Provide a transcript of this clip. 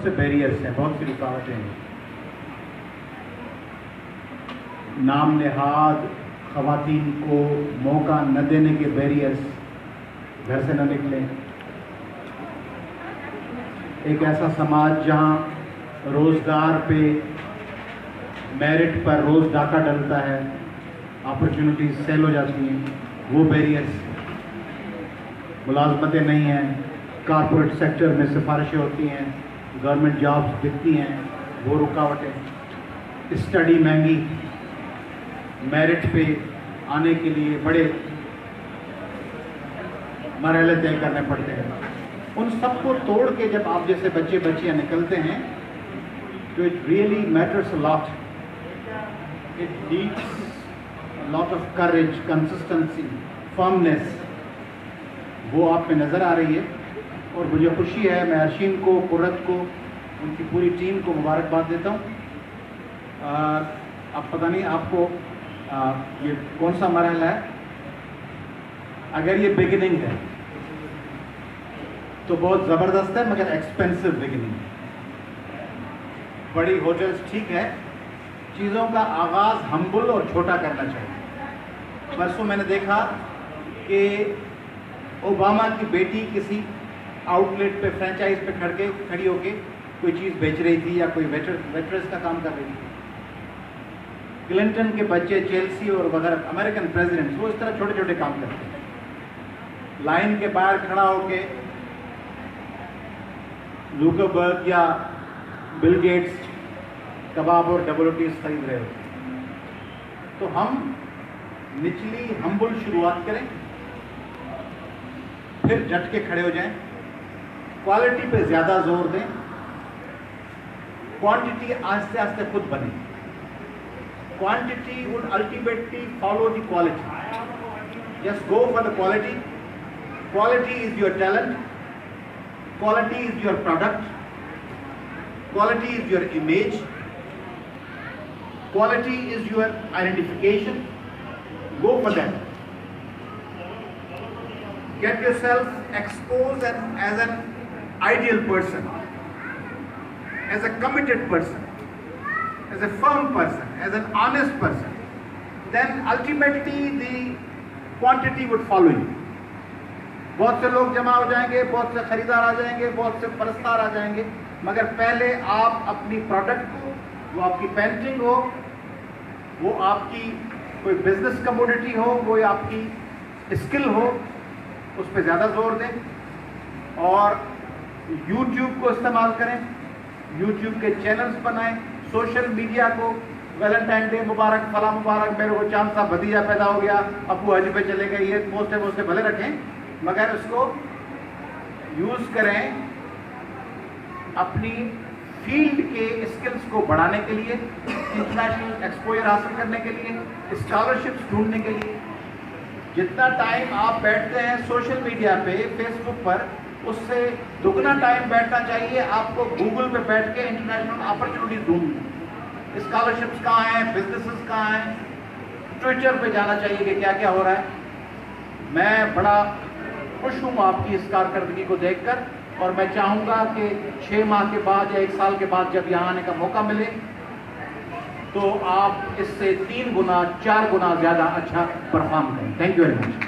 سے بیریئرس ہیں, بہت سی رکاوٹیں ہیں. نام نہاد خواتین کو موقع نہ دینے کے بیریئرس, گھر سے نہ نکلیں. ایک ایسا سماج جہاں روزگار پہ میرٹ پر روز ڈاکہ ڈلتا ہے, اپرچونٹیز سیل ہو جاتی ہیں, وہ بیریئرس. ملازمتیں نہیں ہیں, کارپوریٹ سیکٹر میں سفارشیں ہوتی ہیں, گورنمنٹ جابس دکھتی ہیں, وہ رکاوٹیں. اسٹڈی مہنگی, میرٹ پہ آنے کے لیے بڑے مرحلے طے کرنے پڑتے ہیں. ان سب کو توڑ کے جب آپ جیسے بچے بچیاں نکلتے ہیں تو it really matrices A lot. It needs a lot of courage, consistency, firmness. وہ آپ میں نظر آ رہی ہے اور مجھے خوشی ہے. میں ارشین کو, قرت کو, ان کی پوری ٹیم کو مبارکباد دیتا ہوں. اب پتہ نہیں آپ کو یہ کون سا مرحلہ ہے. اگر یہ بگننگ ہے تو بہت زبردست ہے, مگر ایکسپینسو بگننگ. بڑی ہوٹلز ٹھیک ہے, چیزوں کا آغاز ہمبل اور چھوٹا کرنا چاہیے. پرسوں میں نے دیکھا کہ اوباما کی بیٹی کسی آؤٹ لیٹ پہ فرینچائز پہ کھڑی ہو کے کوئی چیز بیچ رہی تھی یا کوئی ویٹرس کا کام کر رہی تھی. کلنٹن کے بچے چیلسی اور وغیرہ امریکن پریزیڈنٹس وہ اس طرح چھوٹے چھوٹے کام کرتے ہیں. لائن کے باہر کھڑا ہو کے زوکربرگ یا بل گیٹس کباب اور ڈبل روٹیز خرید رہے ہوتے ہیں. تو ہم نچلی ہمبل شروعات کریں, پھر جٹ کے کھڑے ہو جائیں, کوالٹی پہ زیادہ زور دیں, کوانٹٹی آہستہ آہستہ خود بنے. Quantity would ultimately follow the quality. Just go for the quality. Quality is your talent. Quality is your product. Quality is your image. Quality is your identification. Go for that. Get yourself exposed as an ideal person, as a committed person, as a firm person, as an honest person. Then ultimately the quantity would follow you. بہت سے لوگ جمع ہو جائیں گے, بہت سے خریدار آ جائیں گے, بہت سے پرستار آ جائیں گے, مگر پہلے آپ اپنی پروڈکٹ کو, وہ آپ کی پینٹنگ ہو, وہ آپ کی کوئی بزنس کموڈٹی ہو, وہ آپ کی اسکل ہو, اس پہ زیادہ زور دیں. اور یوٹیوب کو استعمال کریں, یوٹیوب کے چینلز بنائیں, سوشل میڈیا کو ویلنٹائن ڈے مبارک, فلاں مبارک, میرے کو چاند صاحب بھتیجا پیدا ہو گیا, ابو حج پہ چلے گئے, یہ پوسٹیں بھلے رکھیں, مگر اس کو یوز کریں اپنی فیلڈ کے اسکلز کو بڑھانے کے لیے, انٹرنیشنل ایکسپوجر حاصل کرنے کے لیے, اسکالرشپس ڈھونڈنے کے لیے. جتنا ٹائم آپ بیٹھتے ہیں سوشل میڈیا پہ, فیس بک پر, اس سے دگنا ٹائم بیٹھنا چاہیے آپ کو گوگل پہ بیٹھ کے انٹرنیشنل اپرچونیٹیز ڈھونڈنا. اسکالرشپس کہاں ہیں, بزنسز کہاں ہیں, ٹویٹر پہ جانا چاہیے کہ کیا کیا ہو رہا ہے. میں بڑا خوش ہوں آپ کی اس کارکردگی کو دیکھ کر, اور میں چاہوں گا کہ 6 ماہ کے بعد یا 1 سال کے بعد جب یہاں آنے کا موقع ملے تو آپ اس سے 3 گنا 4 گنا زیادہ اچھا پرفارم کریں. Thank you very much.